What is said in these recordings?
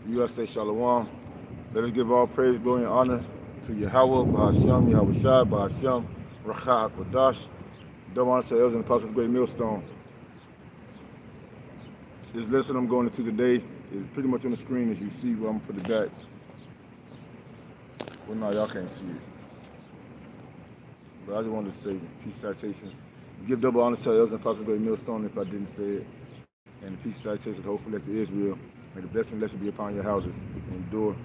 USA Shalom. Let us give all praise, glory, and honor to Yahweh, Bahasham, Yahweh Shai, Bahasham, Racha HaKodash. Don't want to say elders and apostles of the great millstone. This lesson I'm going into today is pretty much on the screen as you see, but I'm going to put it back. Well, no, y'all can't see it. But I just wanted to say peace citations. Give double honor to elders and apostles of the great millstone if I didn't say it. And the peace citations, hopefully, to Israel. May the blessing be upon your houses and endure.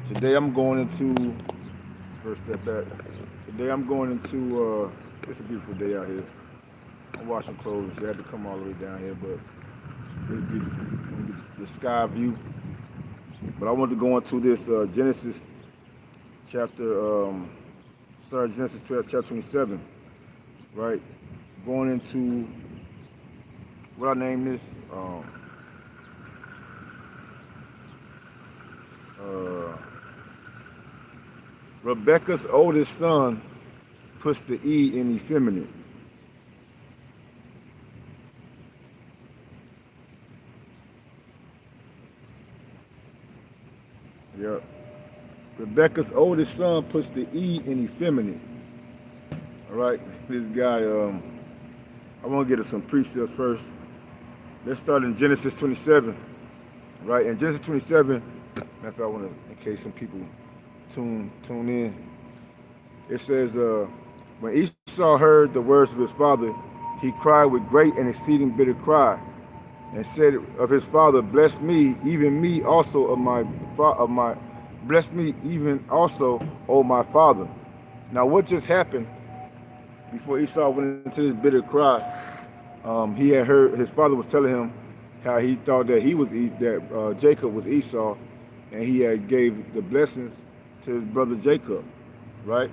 Today I'm going into, first step back. Today I'm going into, it's a beautiful day out here. I'm washing clothes. I had to come all the way down here, but it's beautiful. I'm gonna get the sky view. But I want to go into this Genesis chapter, Genesis 12, chapter 27, right? Going into, what I name this? Rebecca's oldest son puts the E in effeminate. Yep. Rebecca's oldest son puts the E in effeminate. All right. This guy, I want to get to some precepts first. Let's start in Genesis 27. Right. In Genesis 27, if I want to, in case some people tune in, it says, when Esau heard the words of his father, he cried with great and exceeding bitter cry, and said of his father, bless me, even me also bless me even also, O my father. Now what just happened before Esau went into this bitter cry? He had heard his father was telling him how he thought that Jacob was Esau, and he had gave the blessings to his brother Jacob, right?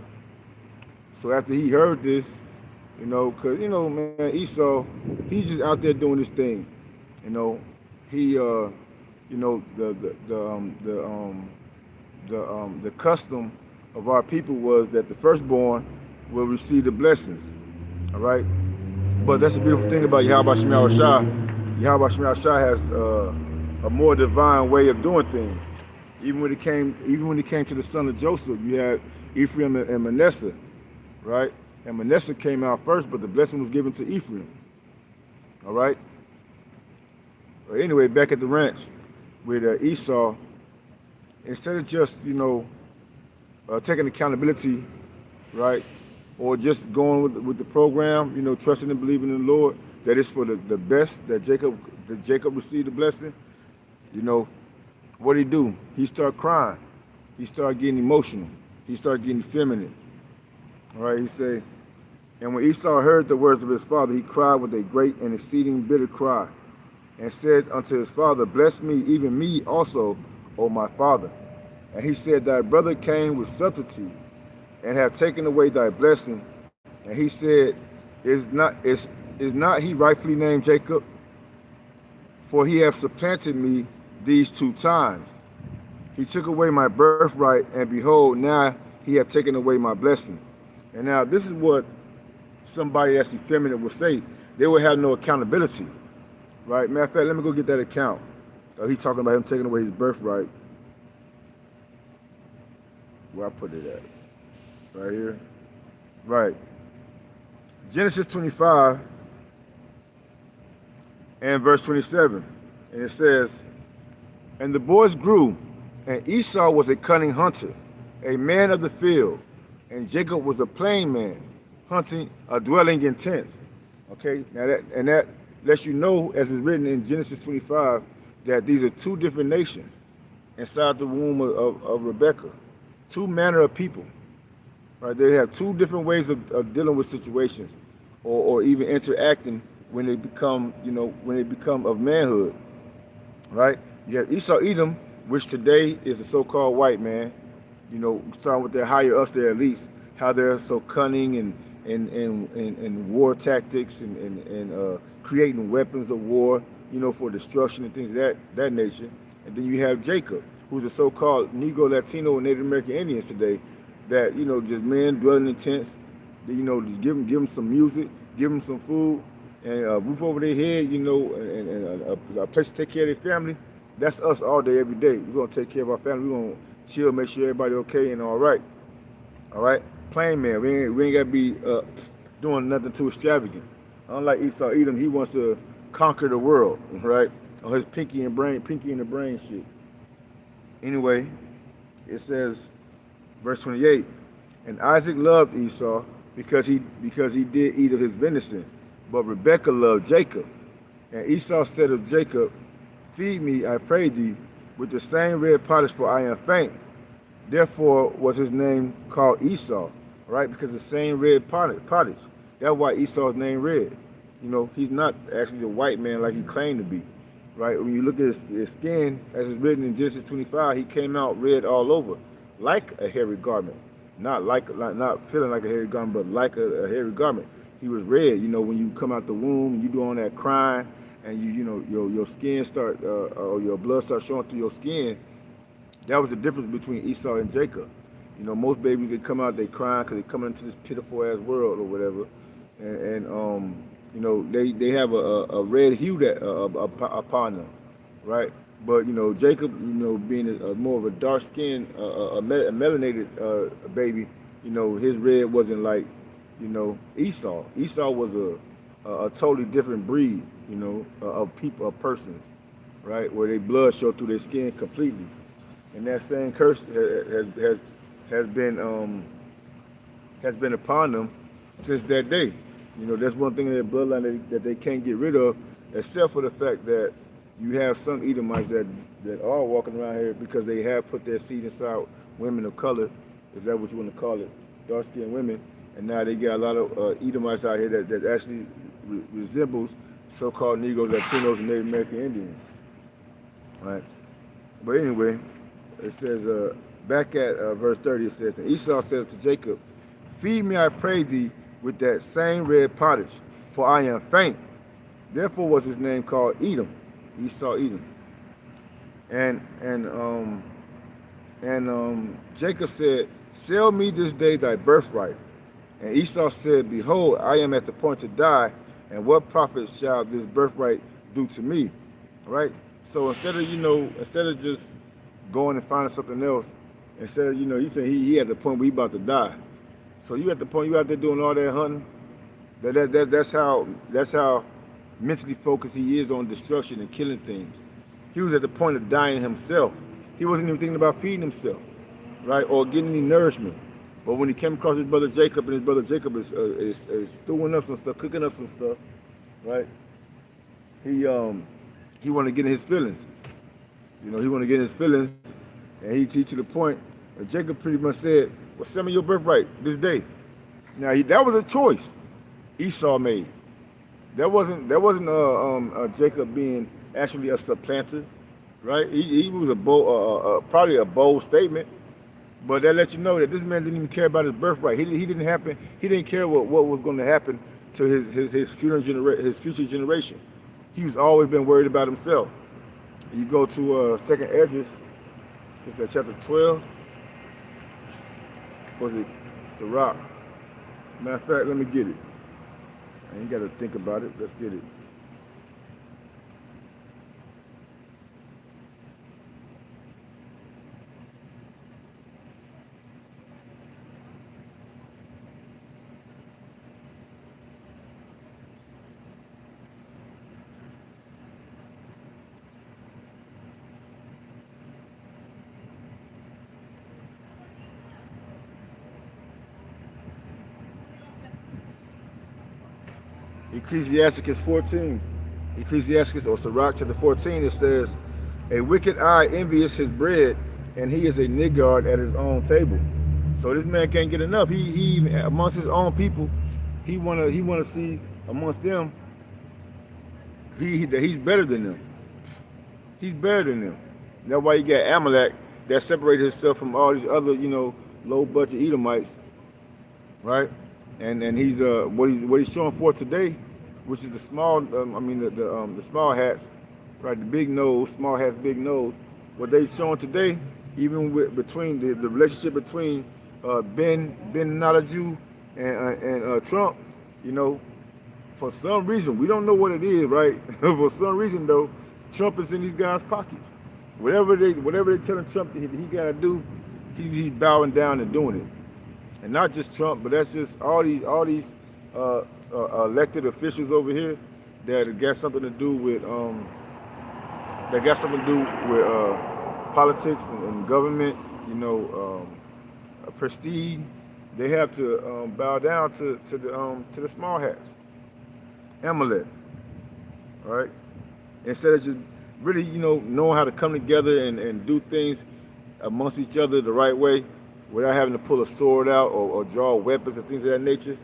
So after he heard this, cause man, Esau, he's just out there doing this thing, he, the custom of our people was that the firstborn will receive the blessings, all right? But that's the beautiful thing about Yahweh Shai Shai. Yahweh Shai has a more divine way of doing things. Even when it came to the son of Joseph, you had Ephraim and Manasseh, right? And Manasseh came out first, but the blessing was given to Ephraim. All right. But anyway, back at the ranch with Esau, instead of just taking accountability, right, or just going with the program, trusting and believing in the Lord that it's for the best that Jacob received the blessing, what did he do? He started crying. He started getting emotional. He started getting effeminate. All right, he said, and when Esau heard the words of his father, he cried with a great and exceeding bitter cry, and said unto his father, bless me, even me also, O my father. And he said, thy brother came with subtlety, and have taken away thy blessing. And he said, is not he rightfully named Jacob? For he hath supplanted me these 2 times. He took away my birthright, and behold, now he hath taken away my blessing. And now this is what somebody that's effeminate would say. They would have no accountability, right? Matter of fact, let me go get that account. He's talking about him taking away his birthright. Where I put it at? Right here. Right. Genesis 25 and verse 27. And it says, and the boys grew, and Esau was a cunning hunter, a man of the field, and Jacob was a plain man, hunting, dwelling in tents. Okay, now that lets you know, as is written in Genesis 25, that these are 2 different nations inside the womb of Rebekah. 2 manner of people, right? They have 2 different ways of dealing with situations, or even interacting when they become, of manhood, right? You have Esau Edom, which today is a so-called white man, starting with their higher ups there at least, how they're so cunning and war tactics and creating weapons of war, for destruction and things of that nature. And then you have Jacob, who's a so-called Negro, Latino, and Native American Indians today, that, just men dwelling in tents, just give them some music, give them some food, and a roof over their head, and a place to take care of their family. That's us all day, every day. We're gonna take care of our family. We're gonna chill, make sure everybody okay and all right. All right, plain man. We ain't gotta be doing nothing too extravagant. Unlike Esau Edom, he wants to conquer the world, right? On his pinky in the brain shit. Anyway, it says, verse 28, and Isaac loved Esau because he did eat of his venison, but Rebekah loved Jacob. And Esau said of Jacob, feed me, I pray thee, with the same red pottage, for I am faint. Therefore was his name called Esau, right? Because the same red pottage. That's why Esau's name red. You know, he's not actually a white man like he claimed to be, right? When you look at his skin, as it's written in Genesis 25, he came out red all over, like a hairy garment. Not feeling like a hairy garment, but like a hairy garment. He was red. You know, when you come out the womb, you do all that crying, and you know your skin start or your blood starts showing through your skin. That was the difference between Esau and Jacob. You know, most babies, they come out, they crying because they come into this pitiful ass world or whatever, and you know, they have a red hue that upon them, right? But you know, Jacob, you know, being more of a dark skinned, a melanated baby, you know, his red wasn't like, you know, Esau. Esau was a totally different breed, you know, of people, of persons, right? Where their blood showed through their skin completely. And that same curse has been upon them since that day. You know, that's one thing in their bloodline that they can't get rid of, except for the fact that you have some Edomites that are walking around here because they have put their seed inside women of color, if that's what you want to call it, dark-skinned women. And now they got a lot of Edomites out here that actually resembles so-called Negroes, Latinos, and Native American Indians. Right? But anyway, it says, back at verse 30, it says, and Esau said to Jacob, feed me, I pray thee, with that same red pottage, for I am faint. Therefore was his name called Edom, Esau Edom. And Jacob said, sell me this day thy birthright. And Esau said, behold, I am at the point to die, and what profit shall this birthright do to me? Right? So instead of just going and finding something else, instead of, you said he at the point where he about to die. So you at the point you out there doing all that hunting. That's how mentally focused he is on destruction and killing things. He was at the point of dying himself. He wasn't even thinking about feeding himself, right, or getting any nourishment. But when he came across his brother Jacob, and his brother Jacob is stewing up some stuff, cooking up some stuff, right? He wanted to get in his feelings. He wanted to get in his feelings, and he to the point. And Jacob pretty much said, well, send me your birthright this day. Now that was a choice Esau made. That wasn't Jacob being actually a supplanter, right? He was probably a bold statement, but that lets you know that this man didn't even care about his birthright. He didn't care what was going to happen to his future generation. He's always been worried about himself. You go to Second Esdras, it's at chapter 12. Was it Sirach? Matter of fact, let me get it. I ain't got to think about it. Let's get it. Ecclesiasticus 14. Ecclesiasticus or Sirach chapter 14, it says, a wicked eye envious his bread, and he is a niggard at his own table. So this man can't get enough. He amongst his own people, he wanna see amongst them that he's better than them. He's better than them. That's why you got Amalek that separated himself from all these other, low budget Edomites, right? And he's what he's showing for today, which is the small, the small hats, right? The big nose, small hats, big nose. What they showing today, even between the relationship between Ben Nadaju and Trump, for some reason we don't know what it is, right? For some reason though, Trump is in these guys' pockets. Whatever they telling Trump that he gotta do, he's bowing down and doing it. And not just Trump, but that's just all these elected officials over here that got something to do with politics and government, prestige. They have to bow down to the small hats, Amalek, all right? Instead of just really, knowing how to come together and do things amongst each other the right way, without having to pull a sword out or draw weapons and things of that nature.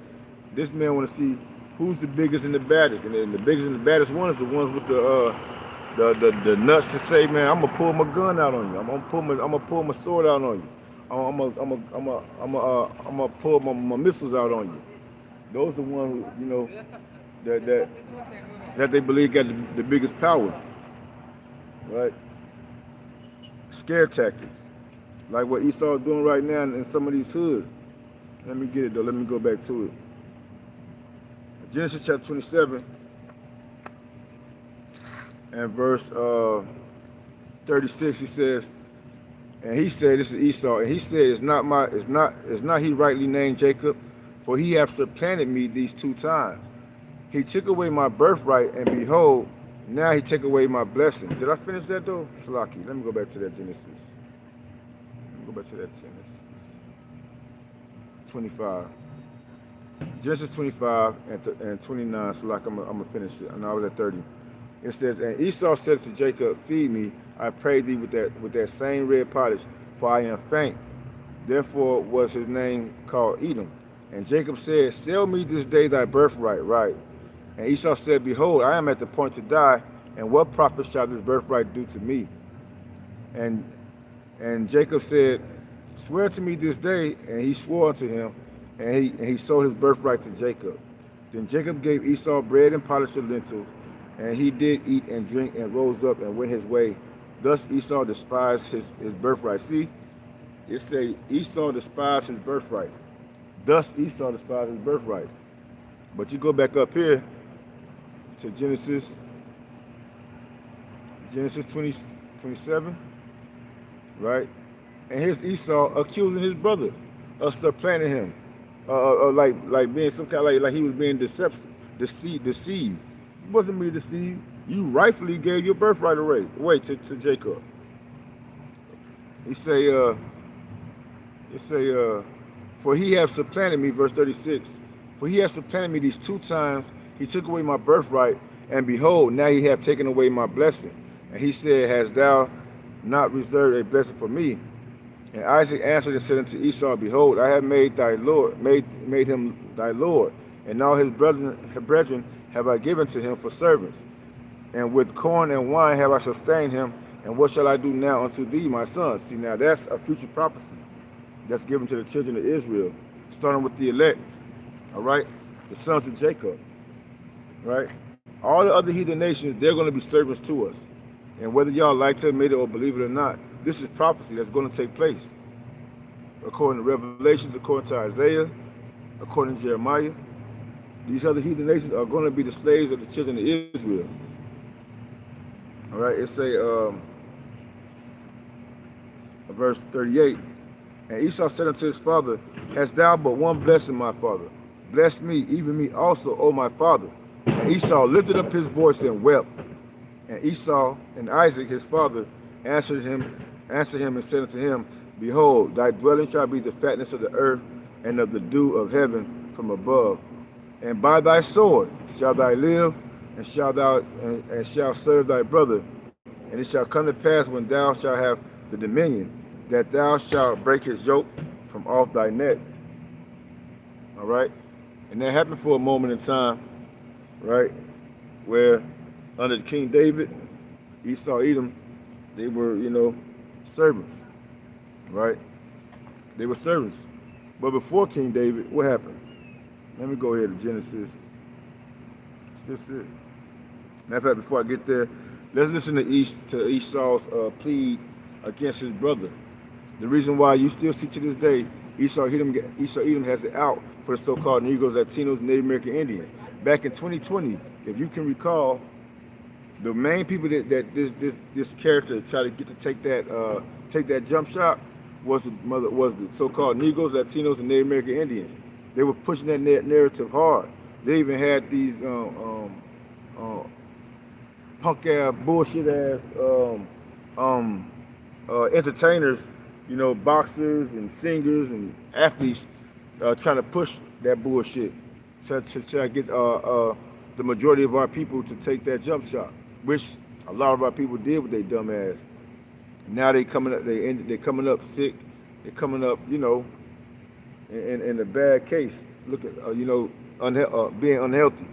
This man want to see who's the biggest and the baddest, and the biggest and the baddest one is the ones with the nuts to say, man, I'm gonna pull my gun out on you. I'm gonna pull my sword out on you. I'm gonna pull my missiles out on you. Those are the ones who, that they believe got the biggest power, right? Scare tactics, like what Esau is doing right now in some of these hoods. Let me get it though. Let me go back to it. Genesis chapter 27 and verse 36. He says, and he said, this is Esau, and he said, it's not he rightly named Jacob, for he hath supplanted me these 2 times. He took away my birthright, and behold, now he took away my blessing. Did I finish that though? Shalaki. Let me go back to that Genesis. Go back to that Genesis 25. Genesis 25 and 29, so like I'm gonna finish it. And I was at 30. It says, and Esau said to Jacob, feed me, I pray thee with that same red pottage, for I am faint. Therefore was his name called Edom. And Jacob said, sell me this day thy birthright, right? And Esau said, behold, I am at the point to die, and what profit shall this birthright do to me? And Jacob said, swear to me this day, and he swore unto him, and he sold his birthright to Jacob. Then Jacob gave Esau bread and polished lentils, and he did eat and drink and rose up and went his way. Thus Esau despised his birthright. See, it say Esau despised his birthright. Thus Esau despised his birthright. But you go back up here to Genesis 27, right? And here's Esau accusing his brother of supplanting him, like being some kind of like he was being deceived. It wasn't me deceived. You rightfully gave your birthright away to Jacob. He say, for he hath supplanted me, verse 36. For he hath supplanted me these 2 times. He took away my birthright, and behold, now he hath taken away my blessing. And he said, hast thou not reserved a blessing for me? And Isaac answered and said unto Esau, behold, I have made him thy Lord, and all his brethren have I given to him for servants. And with corn and wine have I sustained him, and what shall I do now unto thee, my son? See, now that's a future prophecy that's given to the children of Israel, starting with the elect, all right? The sons of Jacob, right? All the other heathen nations, they're going to be servants to us. And whether y'all like to admit it or believe it or not, this is prophecy that's going to take place. According to Revelations, according to Isaiah, according to Jeremiah, these other heathen nations are going to be the slaves of the children of Israel. All right, it say, verse 38, and Esau said unto his father, hast thou but one blessing, my father? Bless me, even me also, O my father. And Esau lifted up his voice and wept. And Esau and Isaac his father answered him and said unto him, behold, thy dwelling shall be the fatness of the earth and of the dew of heaven from above. And by thy sword shall thou live, and shall serve thy brother. And it shall come to pass when thou shalt have the dominion, that thou shalt break his yoke from off thy neck. All right? And that happened for a moment in time, right? Where under King David, Esau, Edom, they were, servants, right? They were servants. But before King David, what happened? Let me go here to Genesis. Is this it? Matter of fact, before I get there, let's listen to Esau's plea against his brother. The reason why you still see to this day, Esau Edom has it out for the so-called Negroes, Latinos, Native American Indians. Back in 2020, if you can recall, The main people that this character tried to get to take that jump shot was the so-called Negroes, Latinos, and Native American Indians. They were pushing that narrative hard. They even had these punk ass bullshit ass entertainers, boxers and singers and athletes trying to push that bullshit, try to get the majority of our people to take that jump shot, which a lot of our people did with their dumb ass. Now they coming up, they coming up sick, they coming up, in a bad case. Look at being unhealthy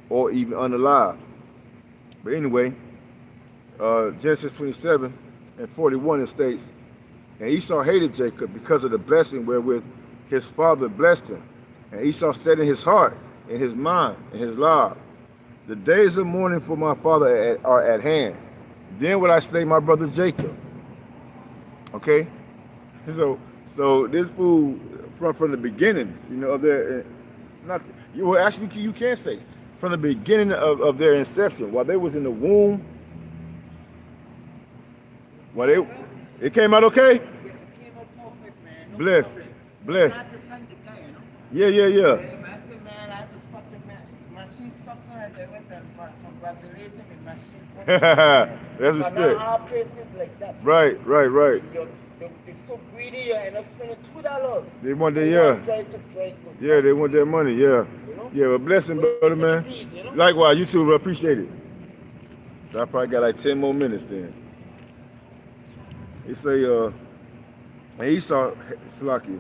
or even unalive. But anyway, Genesis 27:41 it states, and Esau hated Jacob because of the blessing wherewith his father blessed him. And Esau said in his heart, in his mind, in his life, the days of mourning for my father are at hand. Then will I slay my brother Jacob. Okay? So this fool from the beginning, of their, you can't say, from the beginning of their inception, while they was in the womb, it came out okay? It came out perfect, man. No Bless. problem. Bless. I had to thank the guy, Yeah. I said, man, I had to stop the man. The machine stopped, so I went and congratulated him. The machine That's But respect. now our places like that. Right. They're so greedy, you end up spending $2. They want their, Try to. Yeah, they want their money, yeah. Yeah, a blessing, brother, man. Likewise, you too, bro. Appreciate it. So I probably got like 10 more minutes then. They say, and Esau, Salaki.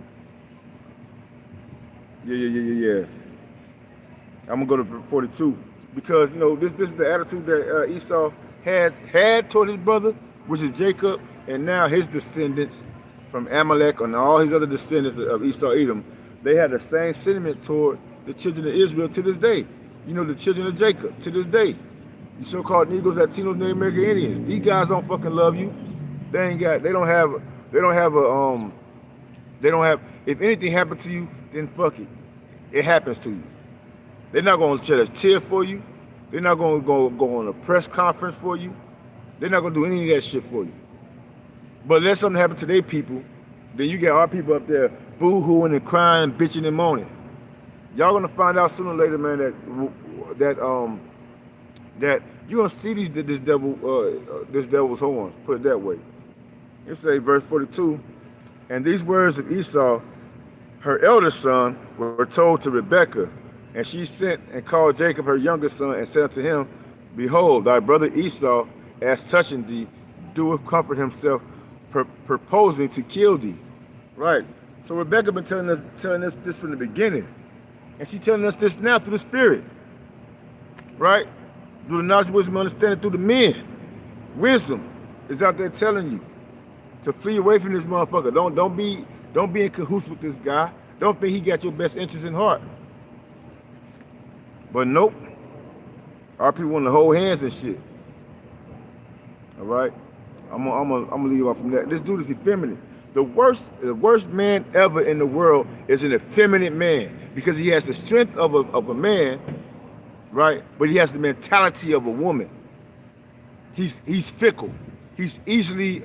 Yeah. I'm gonna go to 42 because this is the attitude that Esau had toward his brother, which is Jacob, and now his descendants from Amalek and all his other descendants of Esau, Edom, they had the same sentiment toward the children of Israel to this day. The children of Jacob to this day. The so-called Negroes, Latinos, Native American Indians. These guys don't fucking love you. They don't have, if anything happened to you, then fuck it. It happens to you. They're not going to shed a tear for you. They're not going to go on a press conference for you. They're not going to do any of that shit for you. But let something happen to their people, then you get our people up there boo-hooing and crying, bitching and moaning. Y'all going to find out sooner or later, man, that you're going to see this devil's horns, put it that way. It say, verse 42, and these words of Esau, her elder son, were told to Rebekah, and she sent and called Jacob her younger son, and said unto him, behold, thy brother Esau, as touching thee, doeth comfort himself, purposing to kill thee. Right. So Rebekah been telling us this from the beginning, and she's telling us this now through the Spirit. Right. Through the knowledge, wisdom, understanding, through the men. Wisdom is out there telling you to flee away from this motherfucker. Don't be in cahoots with this guy. Don't think he got your best interest in heart. But nope. Our people want to hold hands and shit. All right. I'm gonna leave you off from that. This dude is effeminate. The worst man ever in the world is an effeminate man because he has the strength of a man, right? But he has the mentality of a woman. He's fickle. He's easily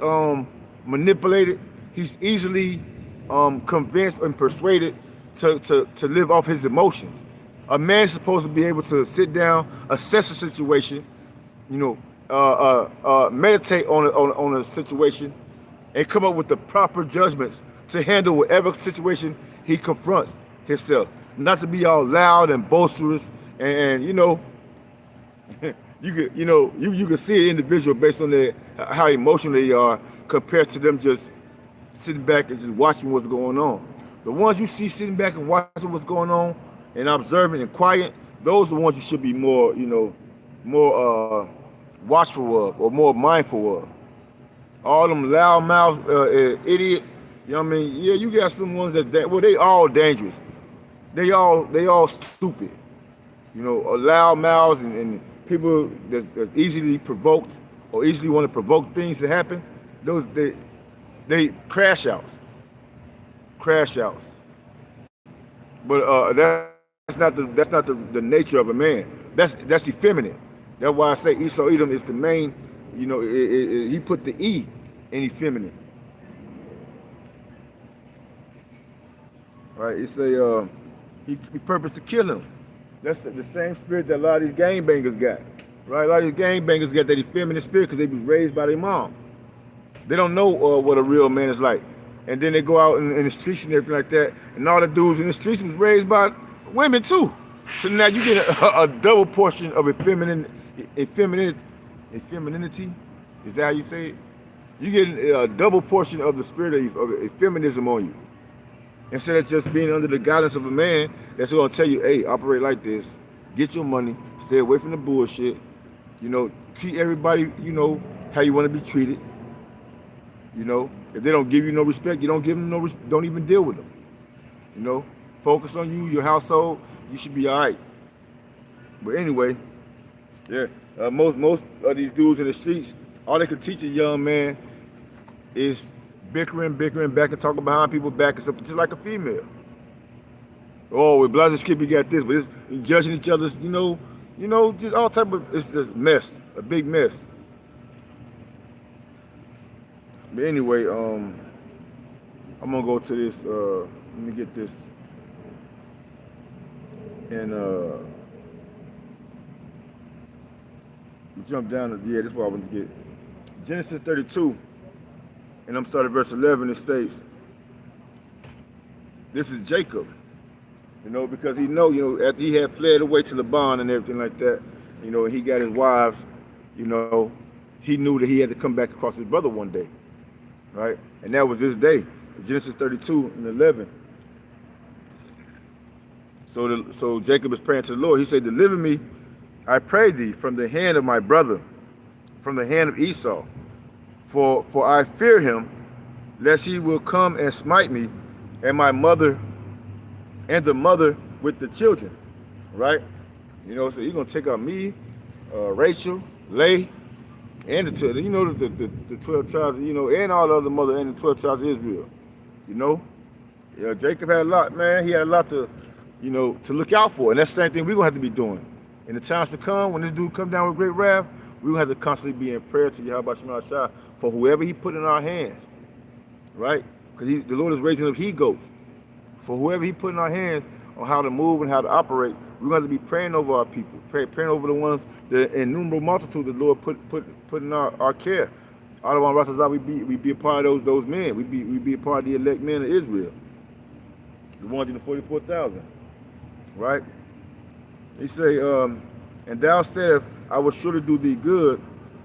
manipulated. He's easily convinced and persuaded to live off his emotions. A man is supposed to be able to sit down, assess a situation, meditate on a situation, and come up with the proper judgments to handle whatever situation he confronts himself. Not to be all loud and boisterous, and you can see an individual based on how emotional they are compared to them just sitting back and just watching what's going on. The ones you see sitting back and watching what's going on and observing and quiet, those are the ones you should be more watchful of or more mindful of. All them loudmouth idiots, you know what I mean? Yeah, you got some ones they all dangerous. They all stupid. Loud mouths and people that's easily provoked or easily want to provoke things to happen. Those they crash outs. But that's not the nature of a man. That's effeminate. That's why I say Esau Edom is the main, he put the E in effeminate. Right? It's he purposed to kill him. That's the same spirit that a lot of these gangbangers got. Right? A lot of these gangbangers got that effeminate spirit because they be raised by their mom. They don't know what a real man is like. And then they go out in the streets and everything like that. And all the dudes in the streets was raised by women too. So now you get a double portion of effeminacy. Is that how you say it? You get a double portion of the spirit of feminism on you. Instead of just being under the guidance of a man that's going to tell you, hey, operate like this, get your money, stay away from the bullshit, treat everybody, how you want to be treated. If they don't give you no respect, you don't give them don't even deal with them. Focus on you, your household, you should be all right. But anyway, yeah, most of these dudes in the streets, all they can teach a young man is bickering back and talking behind people's back and stuff, just like a female. Oh, with Blazer Skip, you got this, but it's judging each other's, just all type of, it's just mess, a big mess. But anyway, I'm gonna go to this, let me get this, and jump down, this is what I want to get. Genesis 32, and I'm starting verse 11, it states, this is Jacob, because he after he had fled away to Laban and everything like that, he got his wives, he knew that he had to come back across his brother one day, right? And that was this day, Genesis 32 and 11. So Jacob is praying to the Lord. He said, deliver me, I pray thee, from the hand of my brother, from the hand of Esau. For I fear him, lest he will come and smite me, and my mother, and the mother with the children. Right? So he's going to take out me, Rachel, Leah, and the 12 tribes, and all the other mother and the 12 tribes of Israel. Jacob had a lot, man. He had a lot to look out for. And that's the same thing we're going to have to be doing. In the times to come, when this dude come down with great wrath, we're going to have to constantly be in prayer to Yahweh Shema Shah for whoever he put in our hands. Right? Because the Lord is raising up he-goats. For whoever he put in our hands on how to move and how to operate, we're going to be praying over our people, praying over the ones, the innumerable multitude the Lord put in our care. Out of our Ratazah, we be a part of those men. We be a part of the elect men of Israel. The ones in the 44,000. Right? He say, and thou saidst, I will surely do thee good,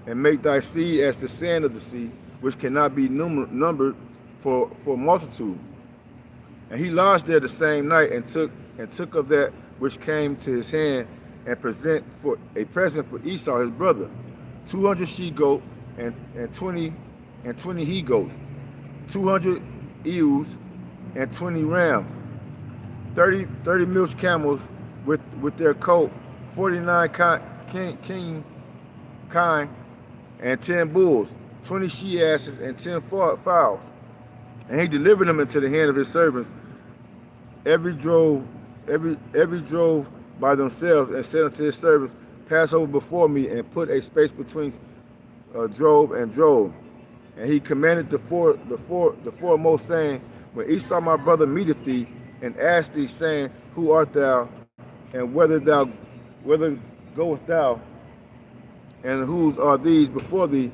and make thy seed as the sand of the sea, which cannot be numbered for multitude. And he lodged there the same night, and took of that which came to his hand, and present for Esau his brother, 200 she-goats and 20 he-goats, 200 ewes and 20 rams, 30 milch camels with their coat, 49 kine and 10 bulls, 20 she-asses and 10 fowls. And he delivered them into the hand of his servants, every drove by themselves, and said unto his servants, pass over before me, and put a space between drove and drove. And he commanded the foremost, saying, when Esau my brother meeteth thee, and ask thee, saying, who art thou, and whither goest thou, and whose are these before thee?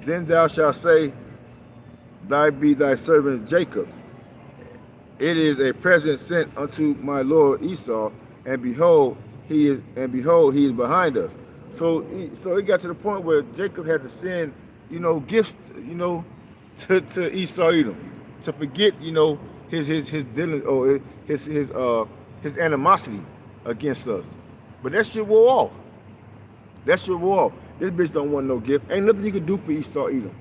Then thou shalt say, thy servant Jacob's. It is a present sent unto my lord Esau, and behold, he is behind us. So it got to the point where Jacob had to send, gifts, to Esau Edom, to forget, his dealing, or his animosity against us. But that shit wore off. This bitch don't want no gift. Ain't nothing you can do for Esau Edom.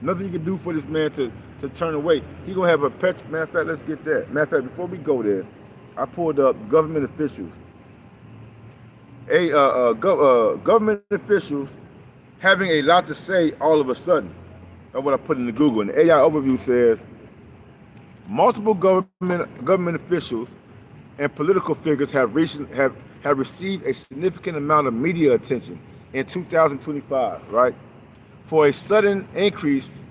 Nothing you can do for this man to turn away. He gonna have a pet. Matter of fact, let's get that. Matter of fact, before we go there, I pulled up government officials. Government officials having a lot to say all of a sudden. That's what I put in the Google. And the AI overview says, multiple government officials and political figures have received a significant amount of media attention in 2025, right? For a sudden increase,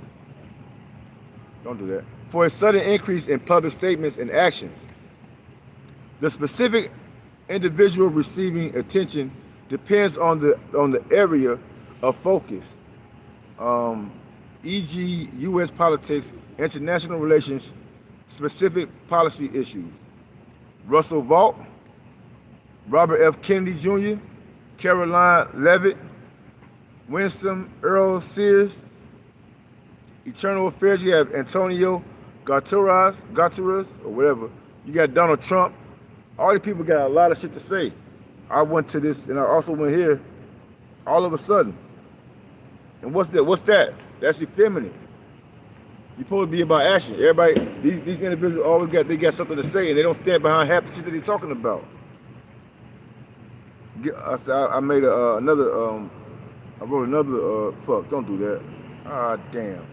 don't do that. For a sudden increase in public statements and actions. The specific individual receiving attention depends on the area of focus, e.g., U.S. politics, international relations, specific policy issues. Russell Vought, Robert F. Kennedy Jr., Caroline Leavitt, Winsome Earl Sears. Eternal Affairs, you have Antonio Guterres, or whatever. You got Donald Trump. All these people got a lot of shit to say. I went to this, and I also went here all of a sudden. And what's that? What's that? That's effeminate. You're supposed to be about action. Everybody, these individuals always got something to say, and they don't stand behind half the shit that they're talking about. I made another. I wrote another. Fuck! Don't do that. Ah, damn.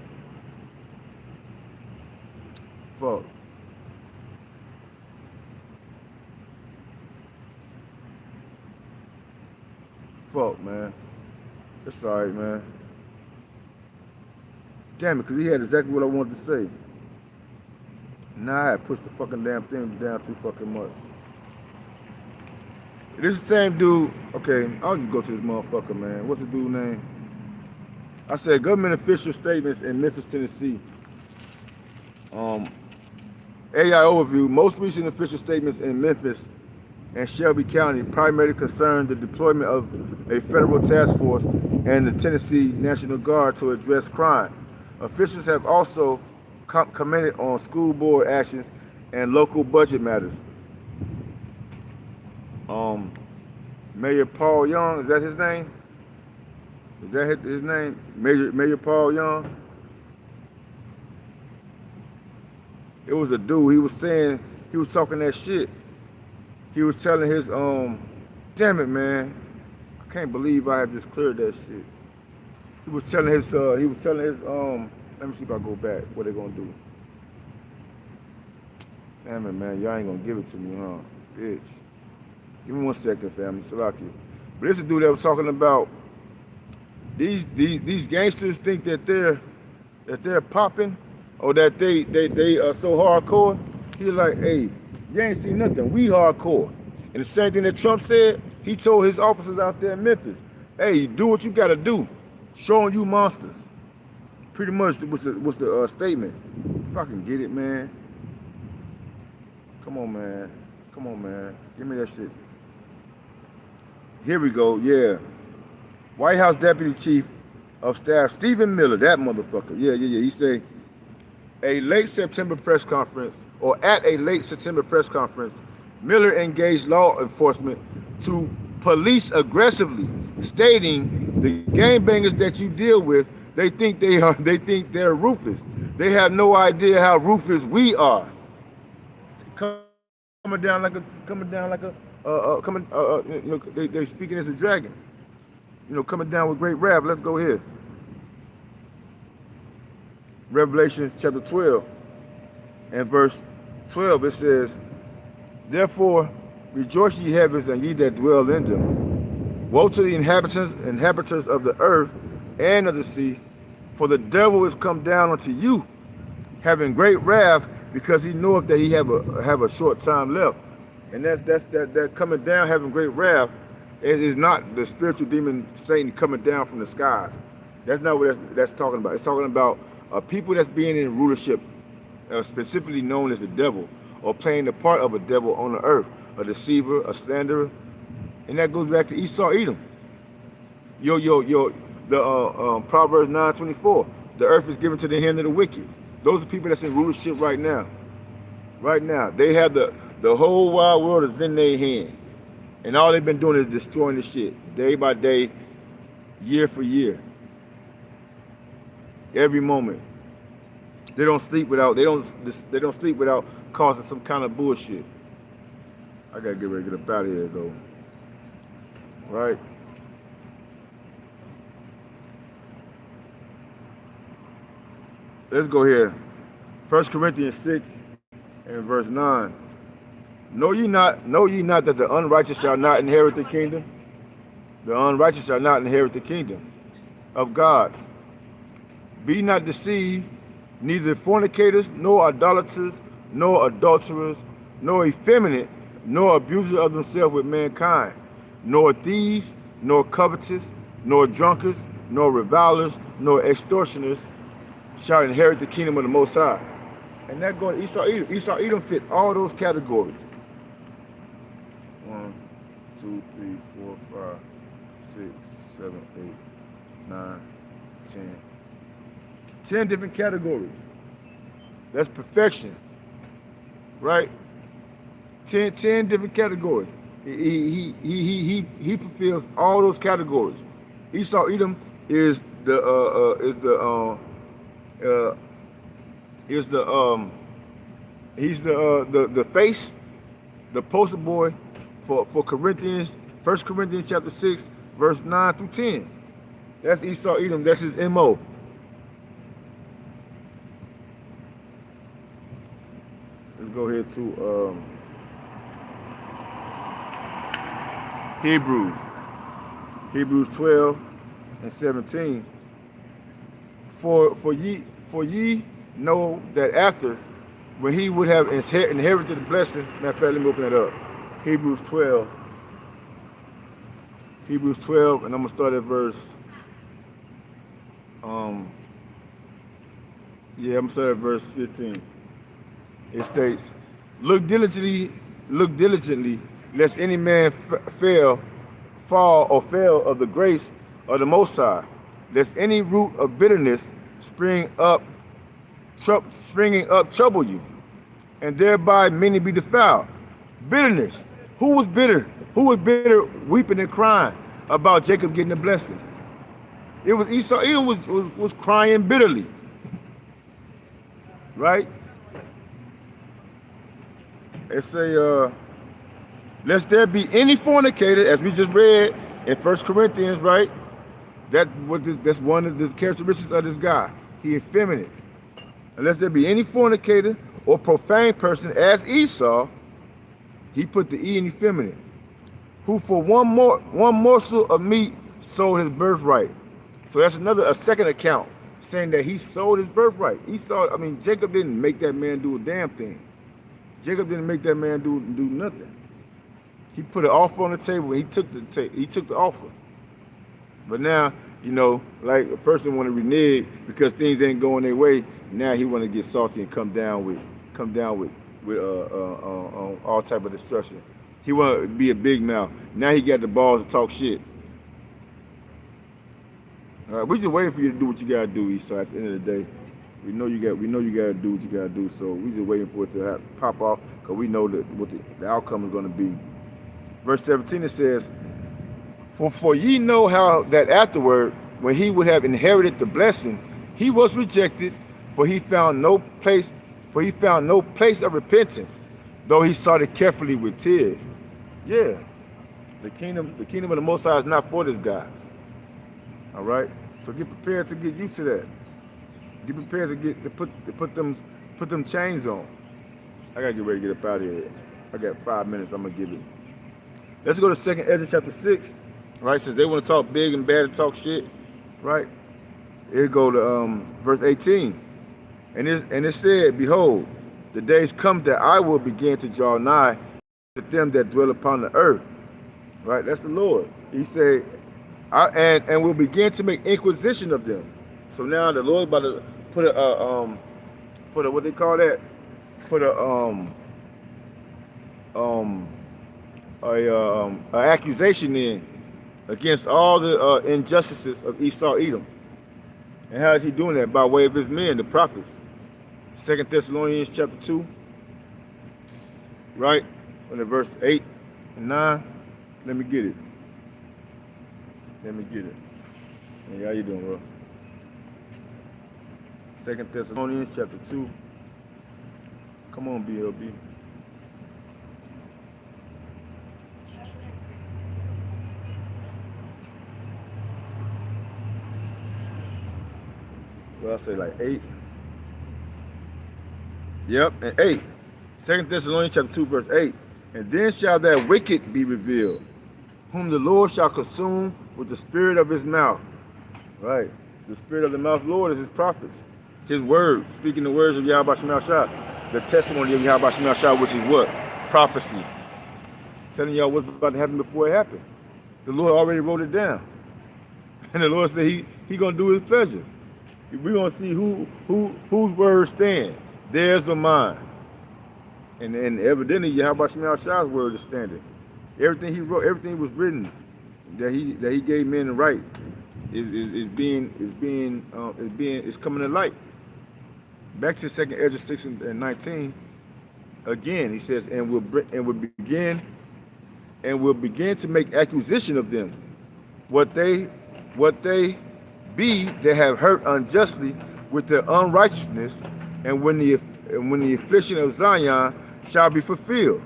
Fuck. Fuck, man. It's alright, man. Damn it, because he had exactly what I wanted to say. Now I had pushed the fucking damn thing down too fucking much. This is the same dude. Okay, I'll just go to this motherfucker, man. What's the dude's name? I said government official statements in Memphis, Tennessee. AI overview. Most recent official statements in Memphis and Shelby County primarily concern the deployment of a federal task force and the Tennessee National Guard to address crime. Officials have also commented on school board actions and local budget matters. Mayor Paul Young, is that his name? Is that his name? Mayor Paul Young? It was a dude, he was talking that shit. He was telling his, damn it, man. I can't believe I had just cleared that shit. He was telling his, let me see if I go back, what they gonna do. Damn it, man, y'all ain't gonna give it to me, huh? Bitch. Give me 1 second, family, Salaki. But this is a dude that was talking about these gangsters think that they're popping, or that they are so hardcore. He's like, hey, you ain't seen nothing. We hardcore. And the same thing that Trump said, he told his officers out there in Memphis, hey, do what you gotta do. Showing you monsters. Pretty much was the statement. If I can get it, man. Come on, man. Come on, man. Give me that shit. Here we go, yeah. White House Deputy Chief of Staff Stephen Miller, that motherfucker. Yeah. He said, at a late September press conference, Miller engaged law enforcement to police aggressively, stating the gangbangers that you deal with, they think they're ruthless. They have no idea how ruthless we are. Coming down like a they speaking as a dragon. Coming down with great wrath. Let's go here. Revelation chapter 12 and verse 12, it says, therefore rejoice ye heavens and ye that dwell in them. Woe to the inhabitants of the earth and of the sea, for the devil is come down unto you, having great wrath, because he knoweth that he have a short time left. And that coming down, having great wrath, it is not the spiritual demon Satan coming down from the skies. That's not what that's talking about. It's talking about people that's being in rulership, specifically known as the devil, or playing the part of a devil on the earth, a deceiver, a slanderer. And that goes back to Esau, Edom. The Proverbs 9:24. The earth is given to the hand of the wicked. Those are people that's in rulership right now. Right now. They have the whole wide world is in their hand. And all they've been doing is destroying the shit, day by day, year for year. Every moment. They don't sleep without causing some kind of bullshit. I gotta get ready to get up out of here though. Right? Let's go here. 1 Corinthians 6 and verse 9. Know ye not that the unrighteous shall not inherit the kingdom? The unrighteous shall not inherit the kingdom of God. Be not deceived, neither fornicators, nor idolaters, nor adulterers, nor effeminate, nor abusers of themselves with mankind, nor thieves, nor covetous, nor drunkards, nor revilers, nor extortioners shall inherit the kingdom of the Most High. And that going to Esau Edom. Esau Edom fit all those categories. 1, 2, 3, 4, 5, 6, 7, 8, 9, 10. 10 different categories. That's perfection. Right? 10 different categories. He fulfills all those categories. Esau Edom is the face, the poster boy for Corinthians, 1 Corinthians chapter 6, verse 9 through 10. That's Esau Edom. That's his MO. Let's go ahead to Hebrews 12 and 17. For ye know that after, when he would have inherited the blessing, matter of fact, let me open that up. Hebrews 12, and I'm gonna start at verse. I'm gonna start at verse 15. It states, Look diligently, lest any man fall of the grace of the Most High, lest any root of bitterness springing up trouble you, and thereby many be defiled. Bitterness. Who was bitter? Who was bitter, weeping and crying about Jacob getting the blessing? It was Esau. Edom was crying bitterly, right? It say, lest there be any fornicator, as we just read in 1 Corinthians, right? That's one of the characteristics of this guy. He effeminate. Unless there be any fornicator or profane person, as Esau, he put the E in effeminate, who for one morsel of meat sold his birthright. So that's a second account saying that he sold his birthright. Jacob didn't make that man do a damn thing. Jacob didn't make that man do nothing. He put an offer on the table and he took the offer. But now, like a person want to renege because things ain't going their way. Now he want to get salty and come down with all type of destruction. He want to be a big mouth. Now he got the balls to talk shit. All right, we just waiting for you to do what you gotta do, Esau. At the end of the day, we know you gotta do what you gotta do. So we just waiting for it to pop off because we know that what the outcome is going to be. Verse 17 it says, For ye know how that afterward, when he would have inherited the blessing, he was rejected, for he found no place of repentance, though he sought it carefully with tears. Yeah, the kingdom of the Most High is not for this guy. All right, so get prepared to get used to that. Get prepared to put them chains on. I gotta get ready to get up out of here. I got 5 minutes. I'm gonna give it. Let's go to 2nd Ezra chapter 6. Right, since they want to talk big and bad and talk shit, right? It go to verse 18, and it said, Behold, the days come that I will begin to draw nigh to them that dwell upon the earth. Right, that's the Lord. He said, and will begin to make inquisition of them. So now the Lord about to put a what they call that? Put a accusation in against all the injustices of Esau Edom. And how is he doing that? By way of his men, the prophets. 2 Thessalonians chapter 2, right? On the verse 8 and 9. Let me get it. Hey, how you doing, bro? 2 Thessalonians chapter 2. Come on, BLB. Well, I'll say like 8. Yep, and 8. 2 Thessalonians chapter 2, verse 8. And then shall that wicked be revealed, whom the Lord shall consume with the spirit of his mouth. Right. The spirit of the mouth, Lord, is his prophets. His word, speaking the words of Yahweh Shema Shah. The testimony of Yahweh Shema Shah, which is what? Prophecy. Telling y'all what's about to happen before it happened. The Lord already wrote it down. And the Lord said he gonna do his pleasure. We're gonna see whose words stand. Theirs or mine. And evidently Yahweh Shema Shah's word is standing. Everything he wrote, everything was written that he gave men to write is coming to light. Back to 2nd Ezra 6 and 19. Again, he says, and we'll begin to make accusation of them, what they be that have hurt unjustly with their unrighteousness, and when the affliction of Zion shall be fulfilled,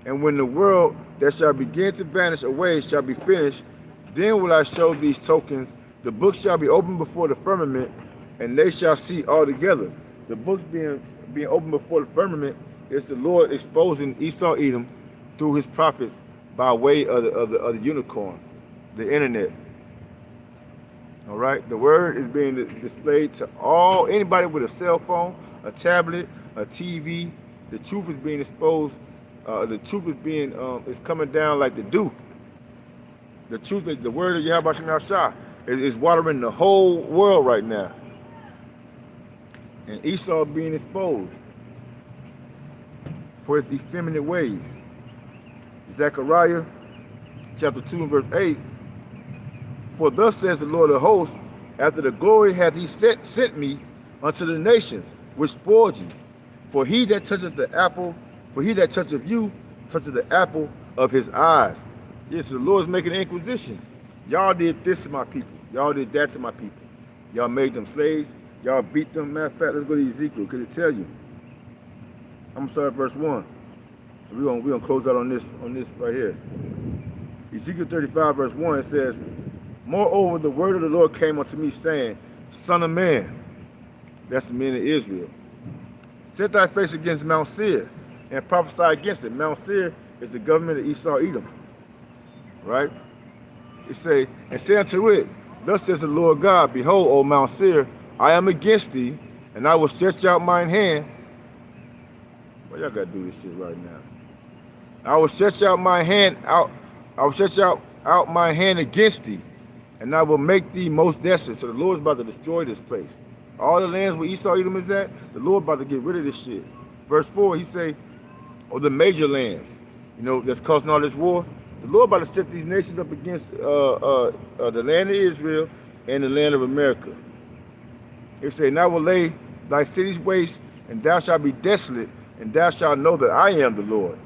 and when the world that shall begin to vanish away shall be finished, then will I show these tokens. The book shall be opened before the firmament, and they shall see all together. The books being opened before the firmament is the Lord exposing Esau Edom through his prophets by way of the unicorn, the internet. All right, the word is being displayed to anybody with a cell phone, a tablet, a TV. The truth is being exposed. The truth is coming down like the dew. The truth, the word of Yahweh Shema Shah is watering the whole world right now. And Esau being exposed for his effeminate ways. Zechariah chapter 2 and verse 8. For thus says the Lord of hosts, after the glory hath he sent me unto the nations, which spoiled you. For he that toucheth you, toucheth the apple of his eyes. Yes, the Lord's making an inquisition. Y'all did this to my people. Y'all did that to my people. Y'all made them slaves. Y'all beat them. Matter of fact, let's go to Ezekiel, because it tell you. I'm gonna start at verse 1. We're gonna close out on this right here. Ezekiel 35, verse 1, it says, moreover, the word of the Lord came unto me, saying, Son of man, that's the men of Israel, set thy face against Mount Seir, and prophesy against it. Mount Seir is the government of Esau Edom. Right? It say, and say unto it, thus says the Lord God, behold, O Mount Seir, I am against thee, and I will stretch out mine hand. Well, y'all gotta do this shit right now. I will stretch out my hand out my hand against thee, and I will make thee most desolate. So the Lord's about to destroy this place. All the lands where Esau Edom is at, the Lord about to get rid of this shit. Verse 4, he say, the major lands, that's causing all this war. The Lord about to set these nations up against the land of Israel and the land of America. It say, and I will lay thy cities waste, and thou shalt be desolate, and thou shalt know that I am the Lord.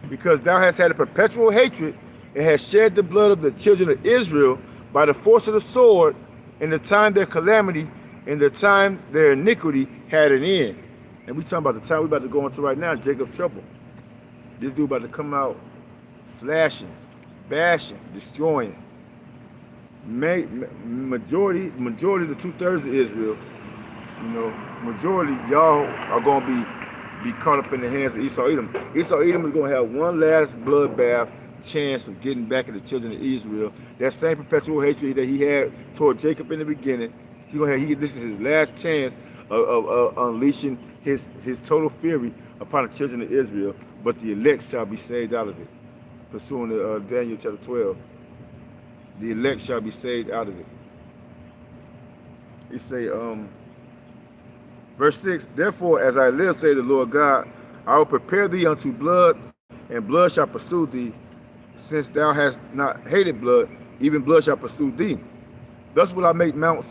Because thou hast had a perpetual hatred, and hast shed the blood of the children of Israel by the force of the sword, in the time their calamity, in the time their iniquity had an end. And we talking about the time we about to go into right now, Jacob's trouble. This dude about to come out slashing, bashing, destroying. Majority of the 2/3 of Israel, majority y'all are gonna be caught up in the hands of Esau Edom. Esau Edom is gonna have one last bloodbath chance of getting back at the children of Israel. That same perpetual hatred that he had toward Jacob in the beginning, this is his last chance of unleashing his total fury upon the children of Israel. But the elect shall be saved out of it. Pursuing Daniel chapter 12. The elect shall be saved out of it. He say, verse 6, therefore, as I live, say the Lord God, I will prepare thee unto blood, and blood shall pursue thee. Since thou hast not hated blood, even blood shall pursue thee. Thus will I make Mount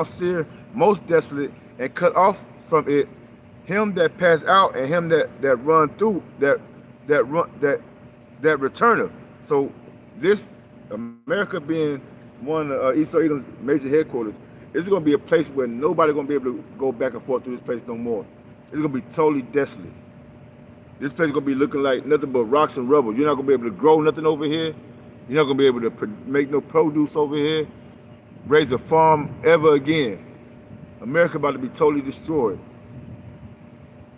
Seir most desolate, and cut off from it him that pass out, and him that run through, that returneth. So this America being one of Esau Edom's major headquarters, this is going to be a place where nobody going to be able to go back and forth through this place no more. It's going to be totally desolate. This place is going to be looking like nothing but rocks and rubble. You're not going to be able to grow nothing over here. You're not going to be able to make no produce over here, raise a farm ever again. America about to be totally destroyed.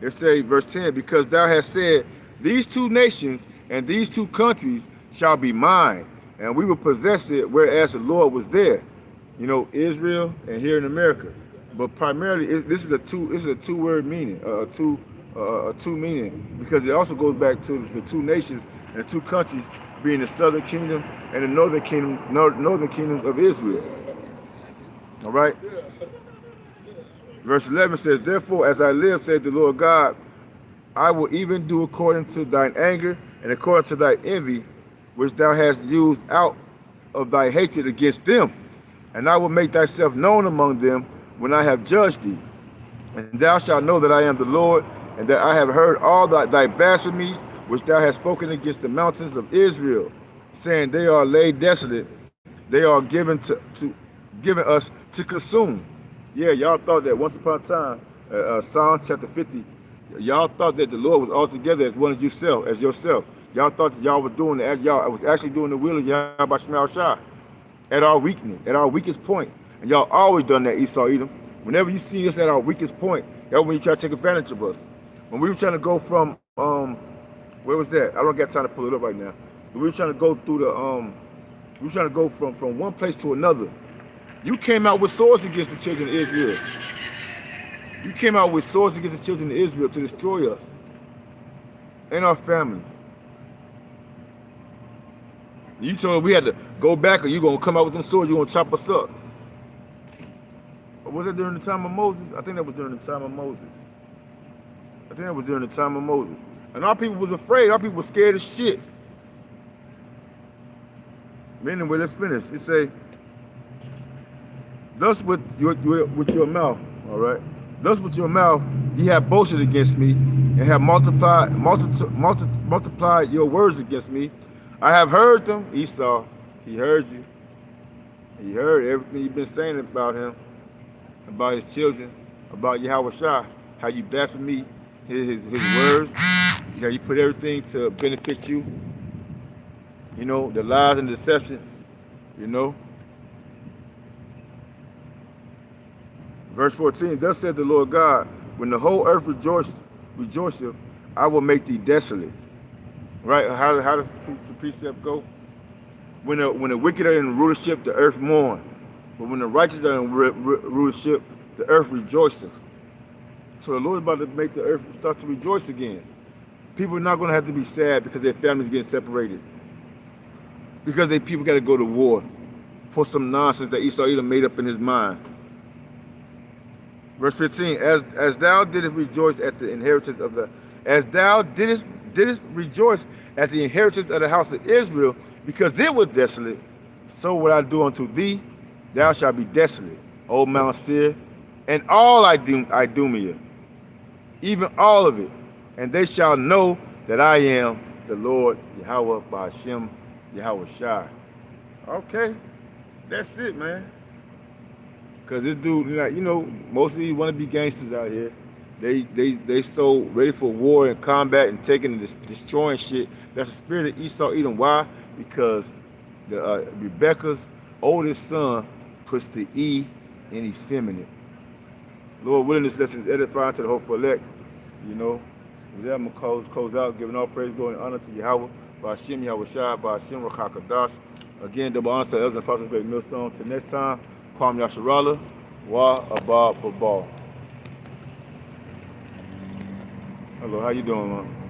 It say, verse 10, because thou hast said, these two nations and these two countries shall be mine, and we will possess it, whereas the Lord was there. You know, Israel and here in America. But primarily, this is a two word meaning, a two meaning, because it also goes back to the two nations and the two countries being the southern kingdom and the northern kingdoms of Israel. All right. Verse 11 says, "Therefore, as I live, said the Lord God, I will even do according to thine anger and according to thy envy, which thou hast used out of thy hatred against them. And I will make thyself known among them when I have judged thee. And thou shalt know that I am the Lord, and that I have heard all thy blasphemies, which thou hast spoken against the mountains of Israel, saying, they are laid desolate, they are given us to consume." Yeah, y'all thought that once upon a time, Psalm chapter 50, y'all thought that the Lord was altogether as one as yourself. Y'all thought that y'all was doing it, y'all was actually doing the will of Yahweh Shema Shah at our weakness, at our weakest point. And y'all always done that, Esau Edom. Whenever you see us at our weakest point, that's when you try to take advantage of us. When we were trying to go from, where was that? I don't got time to pull it up right now. But we were trying to go through the, we were trying to go from one place to another. You came out with swords against the children of Israel. You came out with swords against the children of Israel to destroy us and our families. You told us we had to go back, or you gonna come out with them swords, you gonna chop us up. Or was that during the time of Moses? I think that was during the time of Moses. And our people was afraid. Our people was scared as shit. Anyway, let's finish. It say, "Thus with your mouth, all right. Thus with your mouth ye have boasted against me, and have multiplied your words against me. I have heard them." Esau, he heard you. He heard everything you've been saying about him, about his children, about Yahweh Shah, how you blaspheme me, his words, how you put everything to benefit you. You know, the lies and deception, you know. Verse 14, "Thus said the Lord God, when the whole earth rejoiceth, I will make thee desolate." Right? How does the precept go? When the wicked are in rulership, the earth mourn. But when the righteous are in rulership, the earth rejoiceth. So the Lord is about to make the earth start to rejoice again. People are not going to have to be sad because their families getting separated. Because people got to go to war for some nonsense that Esau Edom made up in his mind. Verse 15, as thou didst rejoice at the inheritance of the, as thou didst rejoice at the inheritance of the house of Israel, because it was desolate, so will I do unto thee. Thou shalt be desolate, O Mount Seir, and all Idumea, even all of it. And they shall know that I am the Lord Yahweh Ba'ashem Yahweh Shai. Okay, that's it, man. Because this dude, you know, most of these wannabe gangsters out here, they so ready for war and combat and taking and destroying shit. That's the spirit of Esau Edom. Why? Because the Rebecca's oldest son puts the E in effeminate. Lord willing, this lesson is edifying to the hopeful elect. You know, with that, I'm going to close out, giving all praise, glory, and honor to Yahweh, Ba'ashem Yahweh Shai, Ba'ashem Rakakadash. Again, double honor to Elders and Apostles, Great Millstone. Till next time, Kwam Yasharala, Wa Abba Babal. Hello, how you doing, man?